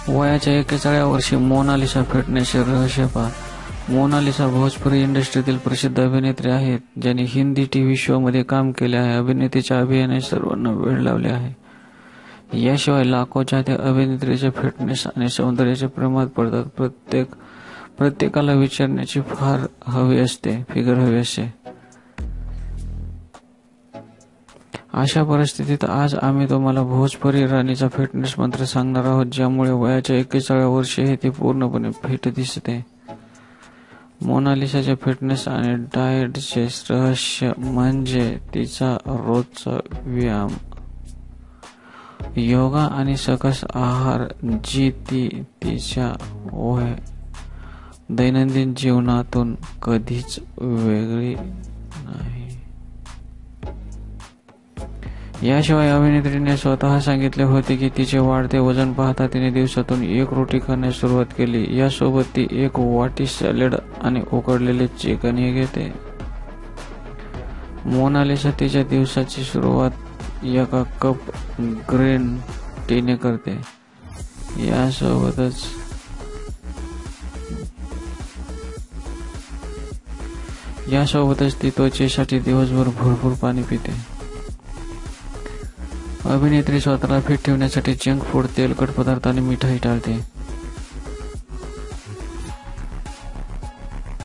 वयाच्या 41व्या वर्षी मोनालिसा फिटनेसचे रहस्य पहा. मोनालिसा भोजपुरी इंडस्ट्रीतील प्रसिद्ध अभिनेत्री आहेत, ज्यांनी हिंदी टीव्ही शो मध्ये काम केले आहे. अभिनेत्रीच्या अभिनयाने सर्वांना वेड लावले आहे. याशिवाय लाखो चाहते अभिनेत्रीच्या फिटनेस आणि सौंदर्याच्या प्रेमात पडतात. प्रत्येकाला विचारण्याची फिगर हवी असते. अशा परिस्थितीत आज आम्ही तुम्हाला भोजपुरी राणीचा फिटनेस मंत्र सांगणार आहोत, ज्यामुळे वयाच्या 41व्या वर्षी ती पूर्णपणे फिट दिसते. मोनालिसाच्या फिटनेस आणि डाएटचे रहस्य म्हणजे तिचा रोजचा व्यायाम, योगा आणि सकस आहार, जी ती तिच्या दैनंदिन जीवनातून कधीच वेगळी नाही. याशिवाय अभिनेत्रीने स्वतः सांगितले होते की तिचे वाढते वजन पाहता तिने दिवसातून 1 रोटी खाण्यास सुरुवात केली. यासोबत ती 1 वाटी सॅलड आणि उकडलेले चिकनही घेते. मोनालिसा तिच्या दिवसाची सुरुवात 1 कप ग्रीन टीने करते. यासोबतच ती त्वचेसाठी दिवसभर भरपूर पाणी पिते. अभिनेत्री स्वतःला फिट ठेवण्यासाठी जंक फूड, तेलकट पदार्थ आणि मिठाई टाळते.